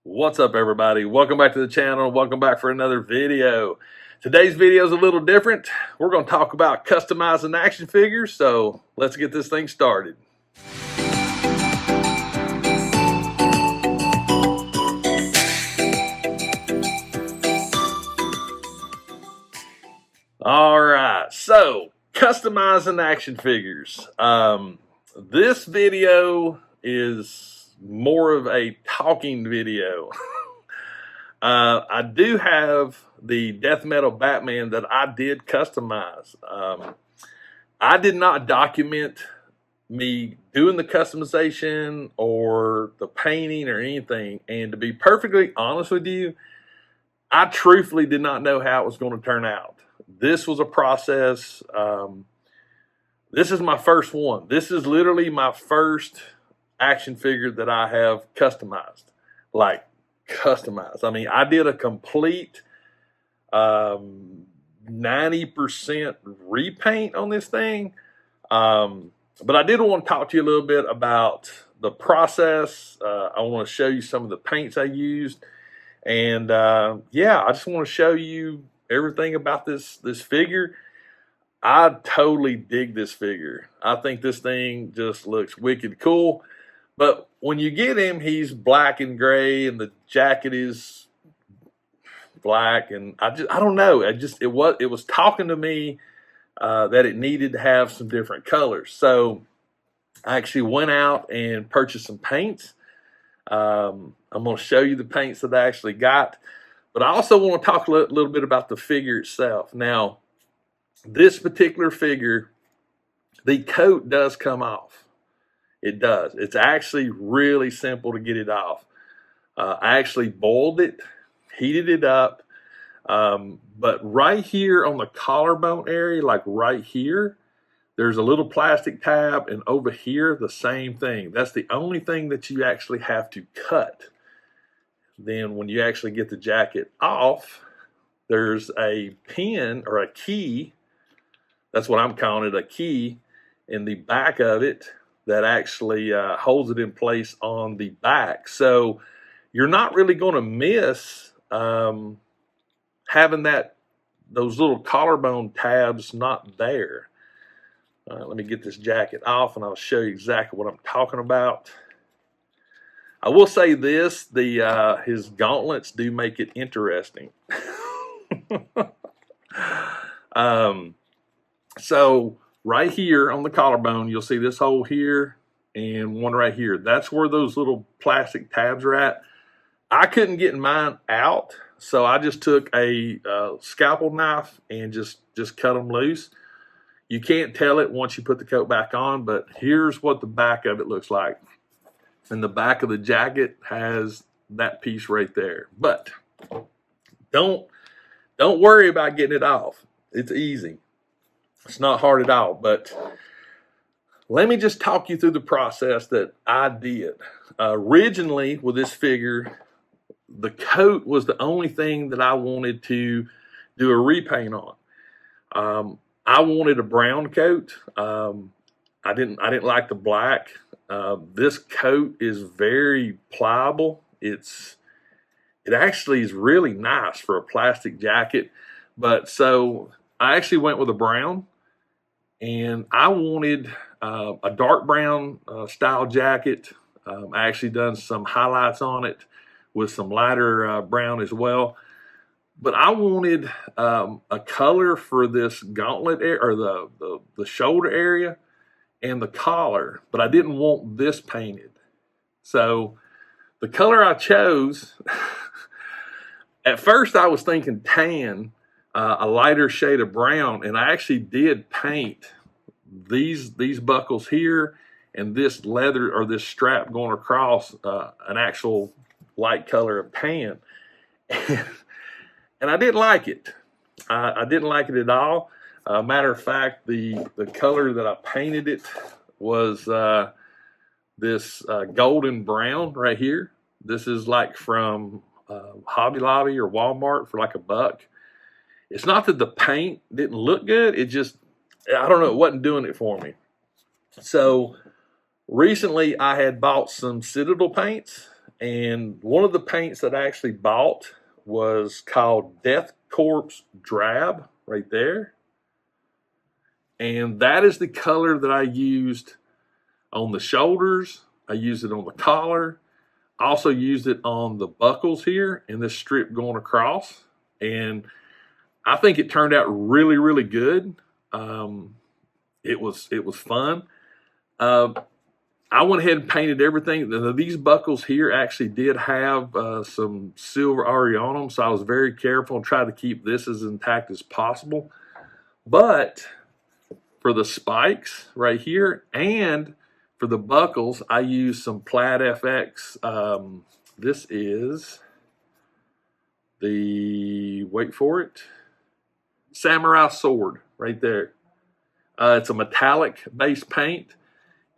What's up, everybody? Welcome back to the channel. Welcome back for another video. Today's video is a little different. We're going to talk about customizing action figures, so let's get this thing started. All right, so customizing action figures. This video is more of a talking video. I do have the death metal Batman that I did customize. I did not document me doing the customization or the painting or anything. And to be perfectly honest with you, I truthfully did not know how it was going to turn out. This was a process. This is my first one. This is literally my first action figure that I have customized. Like, customized. I mean, I did a complete 90% repaint on this thing. But I did want to talk to you a little bit about the process. I want to show you some of the paints I used. And yeah, I just want to show you everything about this figure. I totally dig this figure. I think this thing just looks wicked cool. But when you get him, he's black and gray, and the jacket is black. And I don't know. It was talking to me that it needed to have some different colors. So I actually went out and purchased some paints. I'm going to show you the paints that I actually got. But I also want to talk a little bit about the figure itself. Now, this particular figure, the coat does come off. It does. It's actually really simple to get it off. I actually boiled it, heated it up. But right here on the collarbone area, like right here, there's a little plastic tab, and over here, the same thing. That's the only thing that you actually have to cut. Then when you actually get the jacket off, there's a pin or a key. That's what I'm calling it, a key in the back of it that actually holds it in place on the back. So you're not really going to miss having those little collarbone tabs not there. All right, let me get this jacket off and I'll show you exactly what I'm talking about. I will say this, his gauntlets do make it interesting. So right here on the collarbone, you'll see this hole here and one right here. That's where those little plastic tabs are at. I couldn't get mine out, so I just took a scalpel knife and just cut them loose. You can't tell it once you put the coat back on, but here's what the back of it looks like. And the back of the jacket has that piece right there. But don't worry about getting it off. It's easy. It's not hard at all. But let me just talk you through the process that I did. Originally, with this figure, the coat was the only thing that I wanted to do a repaint on. I wanted a brown coat. I didn't like the black. This coat is very pliable. It actually is really nice for a plastic jacket. But so I actually went with a brown, and I wanted a dark brown style jacket. I actually done some highlights on it with some lighter brown as well. But I wanted a color for this gauntlet or the shoulder area and the collar, but I didn't want this painted. So the color I chose, at first I was thinking tan, a lighter shade of brown, and I actually did paint these buckles here and this leather or this strap going across an actual light color of tan. And I didn't like it. I didn't like it at all. Matter of fact, the color that I painted it was this golden brown right here. This is like from Hobby Lobby or Walmart for like $1. It's not that the paint didn't look good. It just, I don't know, it wasn't doing it for me. So recently I had bought some Citadel paints, And one of the paints that I actually bought was called Death Corpse Drab, right there. And that is the color that I used on the shoulders. I used it on the collar. I also used it on the buckles here and this strip going across. And I think it turned out really, really good. It was fun. I went ahead and painted everything. These buckles here actually did have some silver already on them, so I was very careful and tried to keep this as intact as possible. But for the spikes right here and for the buckles, I used some Plaid FX. This is the, wait for it, Samurai Sword right there. It's a metallic base paint.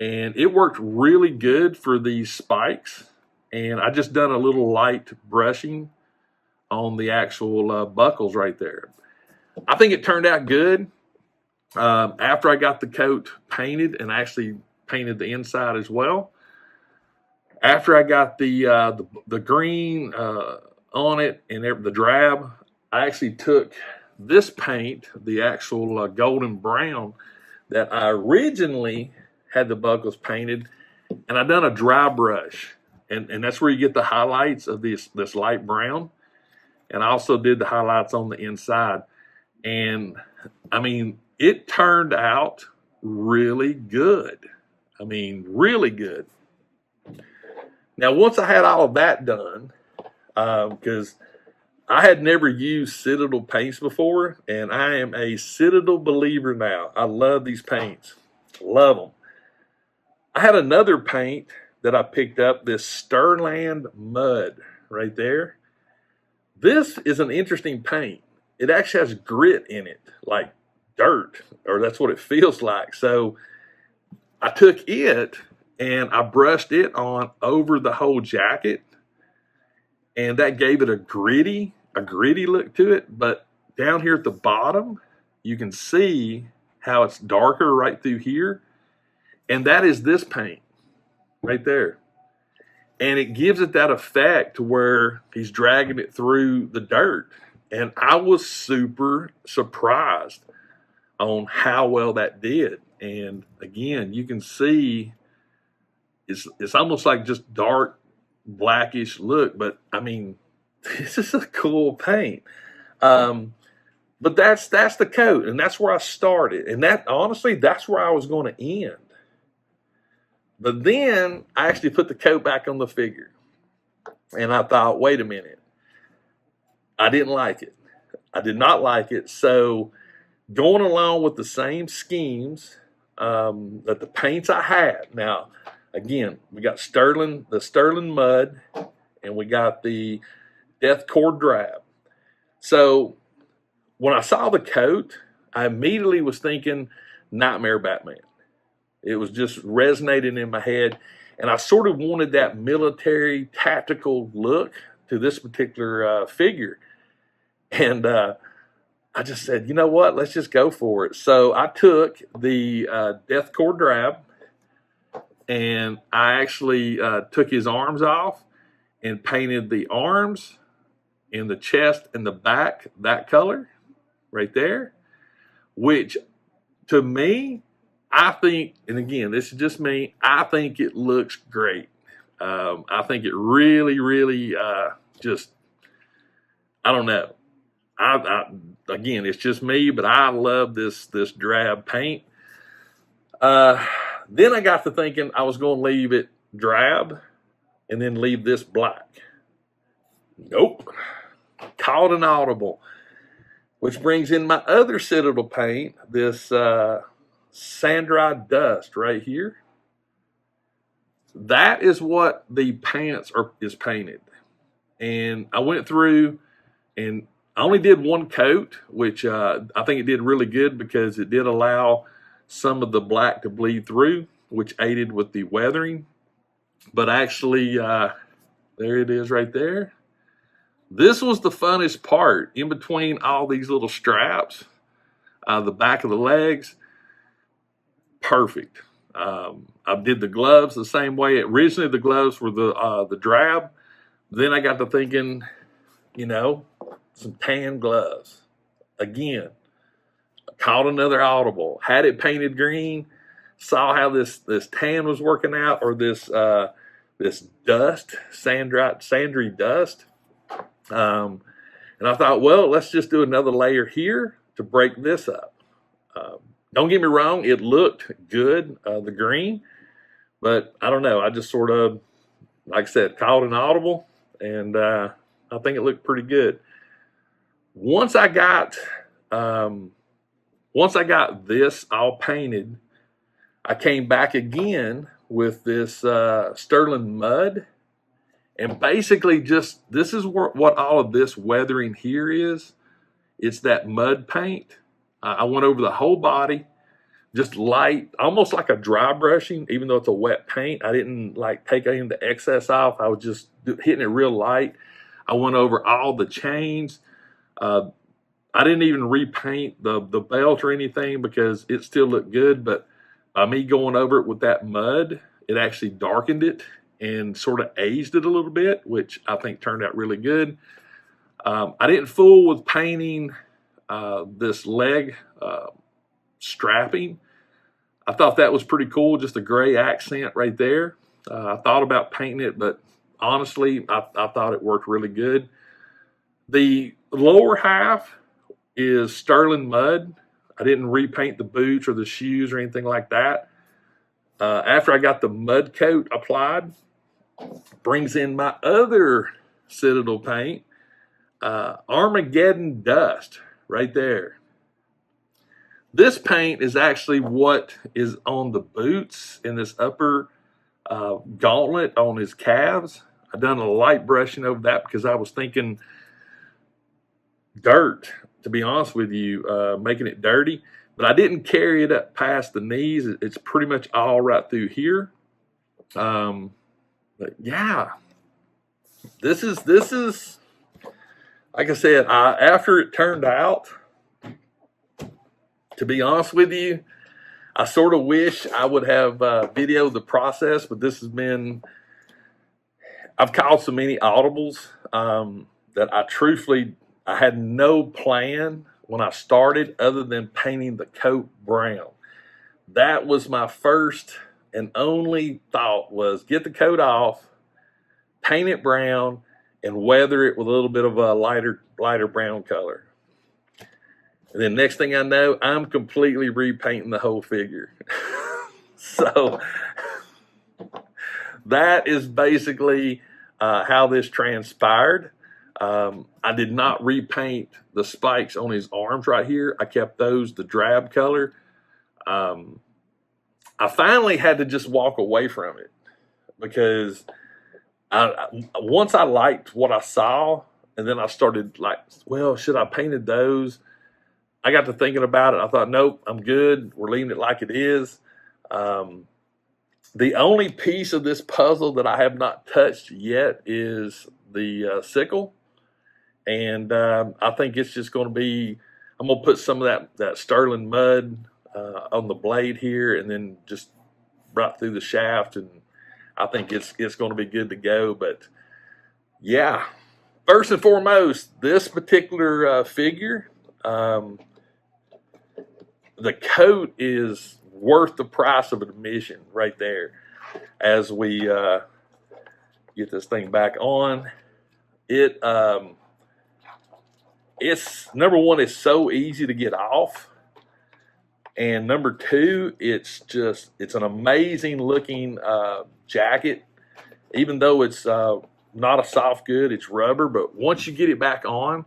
And it worked really good for these spikes. And I just done a little light brushing on the actual buckles right there. I think it turned out good. After I got the coat painted and actually painted the inside as well. After I got the green on it and the drab, I actually took this paint, the actual golden brown that I originally had the buckles painted, and I done a dry brush, and that's where you get the highlights of this light brown. And I also did the highlights on the inside, and I mean, it turned out really good. I mean, really good. Now, once I had all of that done, because I had never used Citadel paints before, and I am a Citadel believer now. I love these paints, love them. I had another paint that I picked up, this Sterland Mud right there. This is an interesting paint. It actually has grit in it, like dirt, or that's what it feels like. So I took it and I brushed it on over the whole jacket, and that gave it a gritty look to it. But down here at the bottom, you can see how it's darker right through here. And that is this paint right there. And it gives it that effect to where he's dragging it through the dirt. And I was super surprised on how well that did. And again, you can see it's almost like just dark, blackish look. But I mean, this is a cool paint. But that's the coat, and that's where I started. And that, honestly, that's where I was going to end. But then I actually put the coat back on the figure. And I thought, wait a minute. I didn't like it. I did not like it. So going along with the same schemes that the paints I had. Now, again, we got the Sterling Mud, and we got the Death Cord Drab. So when I saw the coat, I immediately was thinking Nightmare Batman. It was just resonating in my head. And I sort of wanted that military tactical look to this particular figure. And I just said, you know what? Let's just go for it. So I took the Death Cord Drab, and I actually took his arms off and painted the arms and the chest and the back that color right there, which to me, I think, and again, this is just me, I think it looks great. I think it really, really just, I don't know. Again, it's just me, but I love this drab paint. Then I got to thinking I was going to leave it drab and then leave this black. Nope. Called an audible. Which brings in my other Citadel paint, this Sand-Dry Dust right here. That is what the pants is painted. And I went through and I only did one coat, which I think it did really good because it did allow some of the black to bleed through, which aided with the weathering. But actually, there it is right there. This was the funnest part, in between all these little straps, the back of the legs. Perfect. I did the gloves the same way. Originally, the gloves were the drab. Then I got to thinking, you know, some tan gloves. Again, caught another audible. Had it painted green. Saw how this tan was working out, or this dust, sandry dust. And I thought, well, let's just do another layer here to break this up. Don't get me wrong, it looked good, the green, but I don't know. I just sort of, like I said, called an audible, and I think it looked pretty good. Once I got this all painted, I came back again with this sterling mud, and basically just, this is what all of this weathering here is. It's that mud paint. I went over the whole body, just light, almost like a dry brushing, even though it's a wet paint. I didn't like take any of the excess off. I was just hitting it real light. I went over all the chains. I didn't even repaint the belt or anything because it still looked good, but by me going over it with that mud, it actually darkened it and sort of aged it a little bit, which I think turned out really good. I didn't fool with painting this leg strapping. I thought that was pretty cool, just a gray accent right there. I thought about painting it, but honestly, I thought it worked really good. The lower half is sterling mud. I didn't repaint the boots or the shoes or anything like that. After I got the mud coat applied, brings in my other Citadel paint, Armageddon Dust, right there. This paint is actually what is on the boots in this upper gauntlet on his calves. I done a light brushing over that because I was thinking dirt, to be honest with you, making it dirty. But I didn't carry it up past the knees. It's pretty much all right through here. But yeah, this is like I said, after it turned out, to be honest with you, I sort of wish I would have videoed the process, but this has been, I've called so many audibles that I had no plan when I started other than painting the coat brown. That was my first and only thought, was get the coat off, paint it brown, and weather it with a little bit of a lighter brown color. And then next thing I know, I'm completely repainting the whole figure. So that is basically how this transpired. I did not repaint the spikes on his arms right here. I kept those the drab color. I finally had to just walk away from it because once I liked what I saw, and then I started like, well, should I painted those? I got to thinking about it. I thought, nope, I'm good. We're leaving it like it is. The only piece of this puzzle that I have not touched yet is the sickle. And I think it's just going to be, I'm going to put some of that sterling mud on the blade here, and then just right through the shaft, and I think it's going to be good to go. But yeah, first and foremost, this particular figure, the coat is worth the price of admission right there. As we get this thing back on, it's number one, it's so easy to get off, and number two, it's an amazing looking jacket. Even though it's not a soft good, it's rubber, but once you get it back on,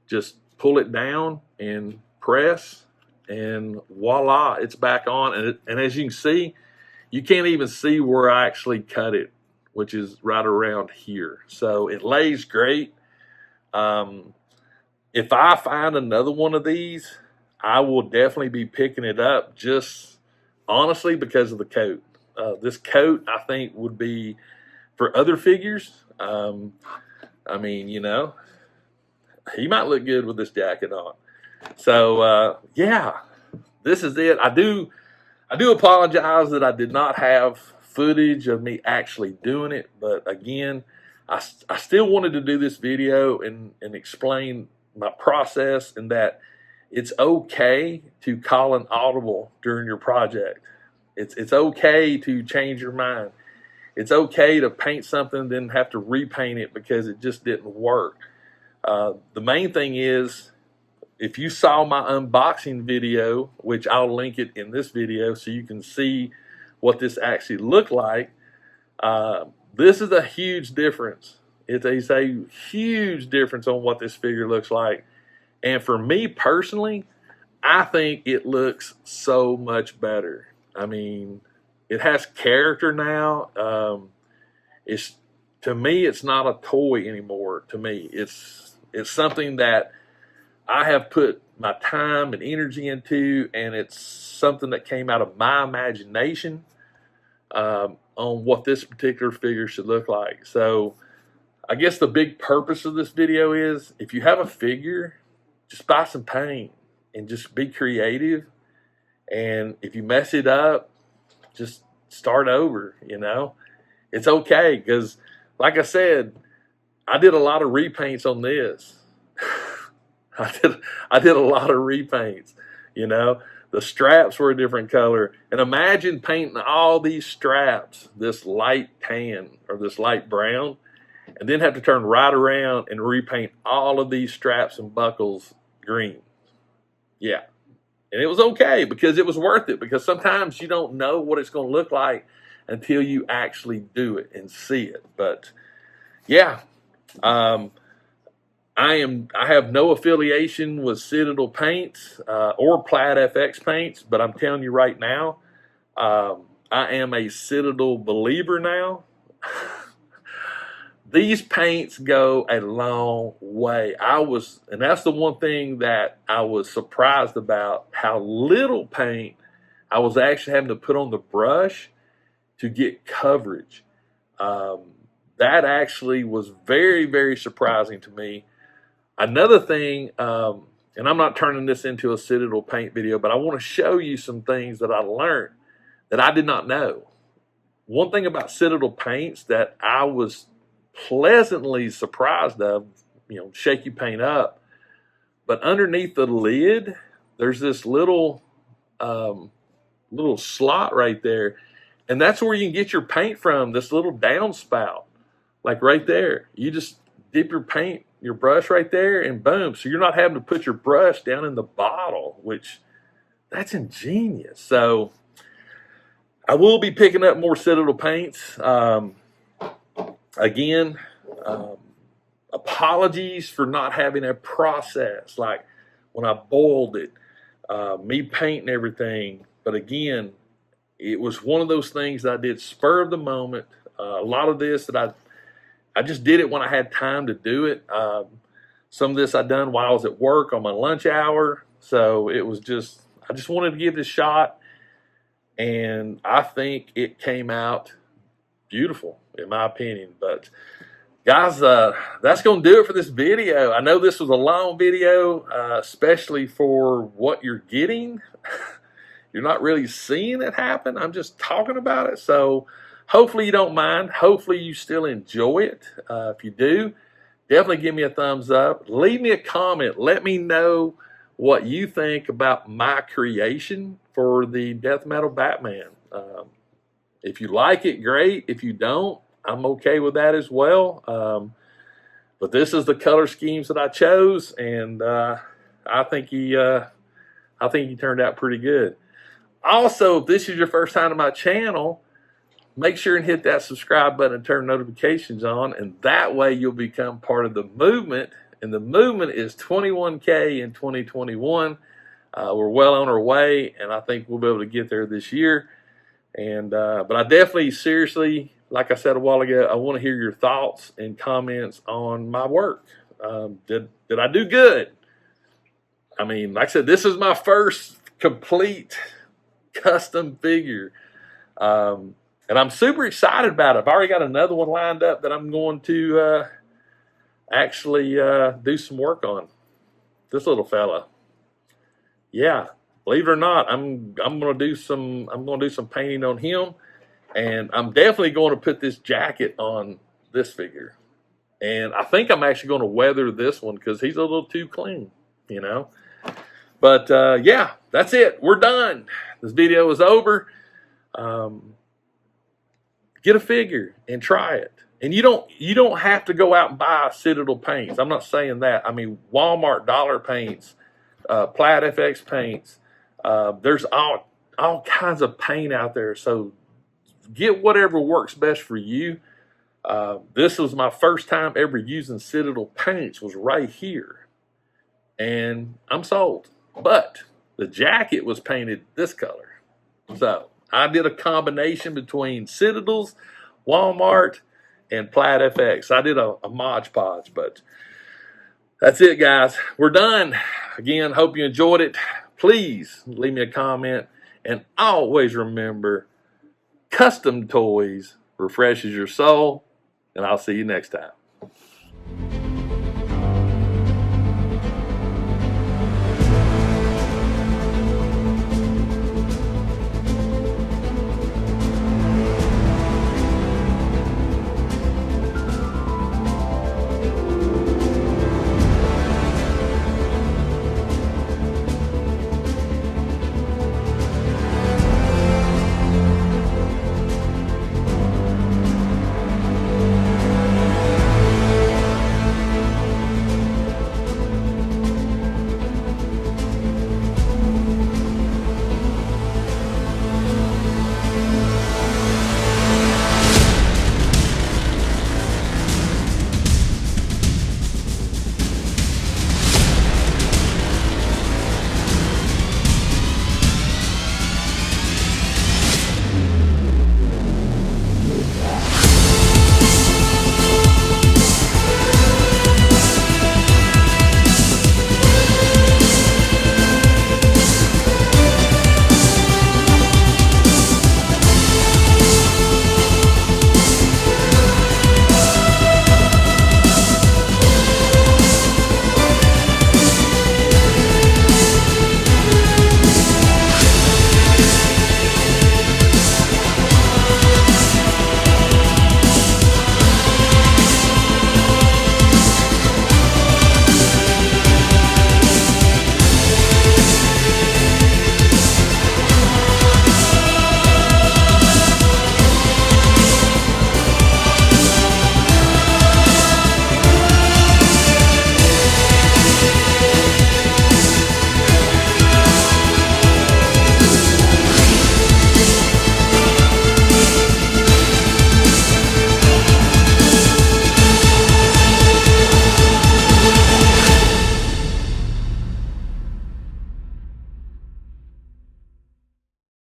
just pull it down and press, and voila, it's back on. And as you can see, you can't even see where I actually cut it, which is right around here. So it lays great. If I find another one of these, I will definitely be picking it up, just honestly because of the coat. This coat, I think, would be for other figures. I mean, you know, he might look good with this jacket on. So yeah, this is it. I do apologize that I did not have footage of me actually doing it, but again, I still wanted to do this video and explain my process, and that it's okay to call an audible during your project. It's okay to change your mind. It's okay to paint something, then have to repaint it because it just didn't work. The main thing is, if you saw my unboxing video, which I'll link it in this video so you can see what this actually looked like, this is a huge difference. It's a huge difference on what this figure looks like. And for me personally, I think it looks so much better. I mean, it has character now. To me, it's not a toy anymore. To me, it's something that I have put my time and energy into, and it's something that came out of my imagination on what this particular figure should look like. So I guess the big purpose of this video is, if you have a figure, just buy some paint and just be creative. And if you mess it up, just start over, you know. It's okay, because like I said, I did a lot of repaints on this. I did a lot of repaints, you know. The straps were a different color. And imagine painting all these straps this light tan or this light brown, and then have to turn right around and repaint all of these straps and buckles green. Yeah. And it was okay, because it was worth it, because sometimes you don't know what it's going to look like until you actually do it and see it. But yeah, I have no affiliation with Citadel Paints or Plaid FX Paints, but I'm telling you right now, I am a Citadel believer now. These paints go a long way. And that's the one thing that I was surprised about, how little paint I was actually having to put on the brush to get coverage. That actually was very, very surprising to me. Another thing, and I'm not turning this into a Citadel paint video, but I want to show you some things that I learned that I did not know. One thing about Citadel paints that I was pleasantly surprised of, you know, shaky paint up, but underneath the lid, there's this little slot right there, and that's where you can get your paint from, this little downspout, like right there. You just dip your brush right there, and boom. So you're not having to put your brush down in the bottle, which, that's ingenious. So I will be picking up more Citadel paints. Again, apologies for not having a process, like when I boiled it, me painting everything. But again, it was one of those things that I did spur of the moment. A lot of this that I just did it when I had time to do it. Some of this I done while I was at work on my lunch hour. So it was just, I just wanted to give it a shot. And I think it came out beautiful, in my opinion. But guys, that's going to do it for this video. I know this was a long video, especially for what you're getting. You're not really seeing it happen. I'm just talking about it. So hopefully you don't mind. Hopefully you still enjoy it. If you do, definitely give me a thumbs up. Leave me a comment. Let me know what you think about my creation for the Death Metal Batman. If you like it, great. If you don't, I'm okay with that as well. But this is the color schemes that I chose, and I think he turned out pretty good. Also, if this is your first time to my channel, make sure and hit that subscribe button and turn notifications on, and that way you'll become part of the movement. And the movement is 21K in 2021. We're well on our way, and I think we'll be able to get there this year. And but I definitely, seriously, like I said a while ago, I want to hear your thoughts and comments on my work. Did I do good? I mean, like I said, this is my first complete custom figure. And I'm super excited about it. I've already got another one lined up that I'm going to actually do some work on. This little fella. Yeah. believe it or not, I'm gonna do some painting on him, and I'm definitely going to put this jacket on this figure. And I think I'm actually going to weather this one because he's a little too clean, you know. But yeah, that's it. We're done. This video is over. Get a figure and try it. And you don't have to go out and buy Citadel paints. I'm not saying that. I mean, Walmart dollar paints, Plaid FX paints. There's all kinds of paint out there. So get whatever works best for you. This was my first time ever using Citadel paints, was right here. And I'm sold. But the jacket was painted this color. So I did a combination between Citadels, Walmart, and Plaid FX. I did a Mod Podge, but that's it, guys. We're done. Again, hope you enjoyed it. Please leave me a comment. And always remember, custom toys refreshes your soul. And I'll see you next time.